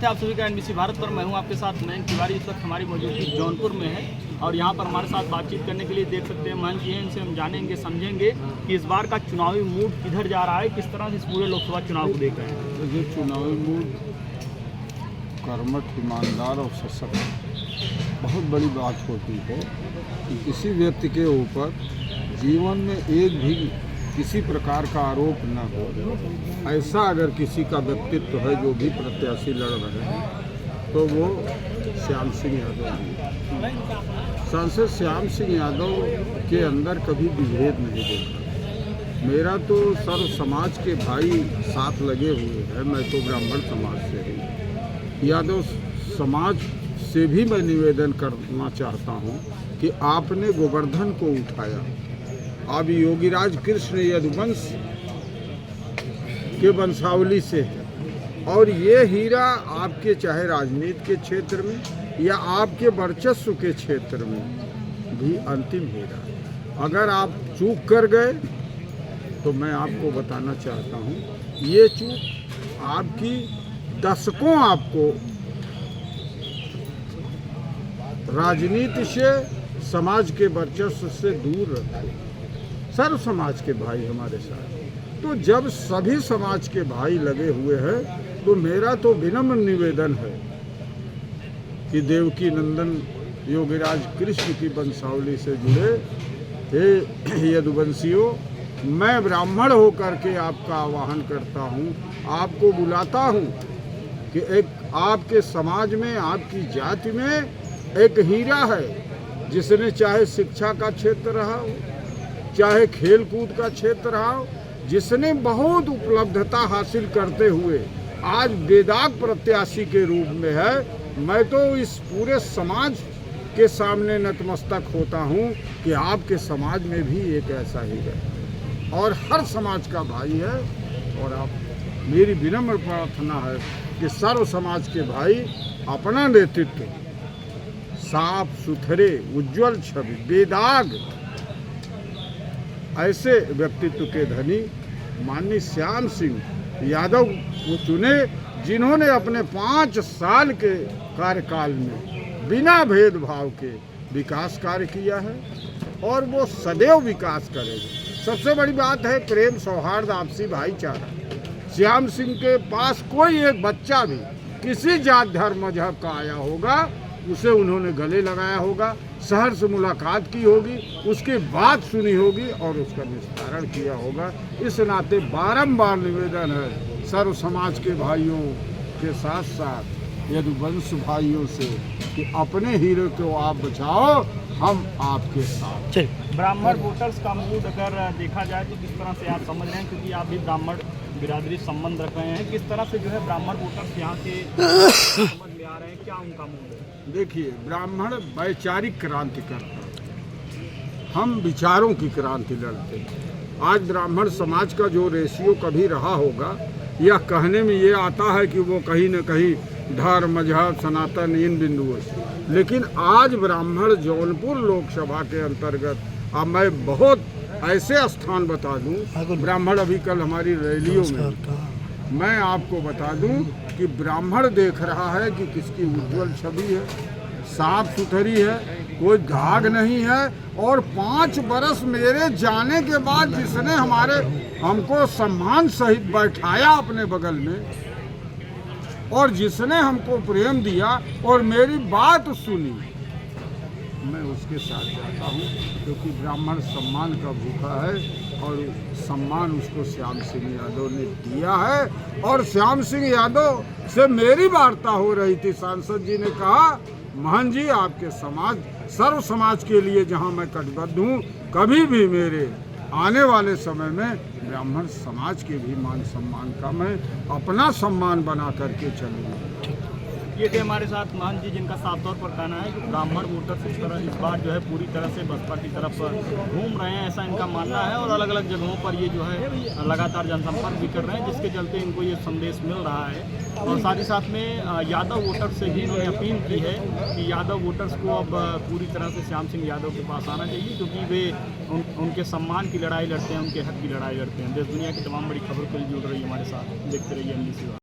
स्वागत है आप सभी का एनबीसी भारत पर। मैं हूं आपके साथ मयंक तिवारी। इस वक्त हमारी मौजूदगी जौनपुर में है और यहां पर हमारे साथ बातचीत करने के लिए देख सकते हैं महंत जी हैं। इनसे हम जानेंगे समझेंगे कि इस बार का चुनावी मूड किधर जा रहा है, किस तरह से इस पूरे लोकसभा चुनाव को देख रहे हैं। देखिए, चुनावी मूड कर्मठ, ईमानदार और सशक्त बहुत बड़ी बात होती है कि किसी व्यक्ति के ऊपर जीवन में एक भी किसी प्रकार का आरोप न हो। ऐसा अगर किसी का व्यक्तित्व है जो भी प्रत्याशी लड़ रहे हैं तो वो श्याम सिंह यादव हैं। सांसद श्याम सिंह यादव के अंदर कभी विभेद नहीं देखा। मेरा तो सर्व समाज के भाई साथ लगे हुए हैं। मैं तो ब्राह्मण समाज से हूँ। यादव समाज से भी मैं निवेदन करना चाहता हूँ कि आपने गोवर्धन को उठाया। अब योगीराज कृष्ण यदुवंश के वंशावली से है और ये हीरा आपके चाहे राजनीति के क्षेत्र में या आपके वर्चस्व के क्षेत्र में भी अंतिम हीरा। अगर आप चूक कर गए तो मैं आपको बताना चाहता हूँ, ये चूक आपकी दशकों आपको राजनीति से, समाज के वर्चस्व से दूर रखा। सर्व समाज के भाई हमारे साथ, तो जब सभी समाज के भाई लगे हुए हैं तो मेरा तो विनम्र निवेदन है कि देवकी नंदन योगीराज कृष्ण की वंशावली से जुड़े हे यदुवंशियों, मैं ब्राह्मण होकर के आपका आह्वान करता हूँ, आपको बुलाता हूँ कि एक आपके समाज में, आपकी जाति में एक हीरा है जिसने चाहे शिक्षा का क्षेत्र रहा हो, चाहे खेल कूद का क्षेत्र रहा हो, जिसने बहुत उपलब्धता हासिल करते हुए आज बेदाग प्रत्याशी के रूप में है। मैं तो इस पूरे समाज के सामने नतमस्तक होता हूँ कि आपके समाज में भी एक ऐसा ही है और हर समाज का भाई है। और आप, मेरी विनम्र प्रार्थना है कि सर्व समाज के भाई अपना नेतृत्व साफ सुथरे, उज्जवल छवि, बेदाग ऐसे व्यक्तित्व के धनी माननीय श्याम सिंह यादव को चुने, जिन्होंने अपने 5 साल के कार्यकाल में बिना भेदभाव के विकास कार्य किया है और वो सदैव विकास करेंगे। सबसे बड़ी बात है प्रेम, सौहार्द, आपसी भाईचारा। श्याम सिंह के पास कोई एक बच्चा भी किसी जात, धर्म, मजहब का आया होगा, उसे उन्होंने गले लगाया होगा, शहर से मुलाकात की होगी, उसकी बात सुनी होगी और उसका निस्तारण किया होगा। इस नाते बारंबार निवेदन है सर्व समाज के भाइयों के साथ साथ यदुवंश भाइयों से कि अपने हीरो को आप बचाओ, हम आपके साथ। ब्राह्मण वोटर्स का मूड अगर देखा जाए तो किस तरह से आप समझ रहे हैं, क्योंकि आप भी ब्राह्मण बिरादरी संबंध रख रहे हैं, किस तरह से जो है ब्राह्मण वोटर्स यहाँ के समझ में आ रहे हैं, क्या उनका मूड है? देखिए, ब्राह्मण वैचारिक क्रांति करता है, हम विचारों की क्रांति लड़ते हैं। आज ब्राह्मण समाज का जो रेशियो कभी रहा होगा, या कहने में ये आता है कि वो कहीं न कहीं धर्म, मजहब, सनातन, इन बिंदुओं से, लेकिन आज ब्राह्मण जौनपुर लोकसभा के अंतर्गत, अब मैं बहुत ऐसे स्थान बता दूं, ब्राह्मण अभी कल हमारी रैलियों में मैं आपको बता दूं कि ब्राह्मण देख रहा है कि किसकी उज्जवल छवि है, साफ सुथरी है, कोई दाग नहीं है। और 5 बरस मेरे जाने के बाद जिसने हमको सम्मान सहित बैठाया अपने बगल में और जिसने हमको प्रेम दिया और मेरी बात सुनी, मैं उसके साथ जाता हूँ, क्योंकि ब्राह्मण सम्मान का भूखा है और सम्मान उसको श्याम सिंह यादव ने दिया है। और श्याम सिंह यादव से मेरी वार्ता हो रही थी, सांसद जी ने कहा, महंत जी आपके समाज, सर्व समाज के लिए जहाँ मैं कटिबद्ध हूँ, कभी भी मेरे आने वाले समय में ब्राह्मण समाज के भी मान सम्मान का मैं अपना सम्मान बना करके चलूँगा। ये थे हमारे साथ महंत जी, जिनका साफ तौर पर कहना है कि ब्राह्मण वोटर्स इस बार जो है पूरी तरह से बसपा की तरफ घूम रहे हैं, ऐसा इनका मानना है। और अलग अलग जगहों पर ये जो है लगातार जनसंपर्क भी कर रहे हैं, जिसके चलते इनको ये संदेश मिल रहा है। और साथ ही साथ में यादव वोटर्स से भी इन्होंने अपील की है कि यादव वोटर्स को अब पूरी तरह से श्याम सिंह यादव के पास आना चाहिए, क्योंकि वे उनके सम्मान की लड़ाई लड़ते हैं, उनके हक की लड़ाई लड़ते हैं। देश दुनिया की तमाम बड़ी खबर के लिए जुड़ रही है हमारे साथ, देखते रहिए एनबीसी।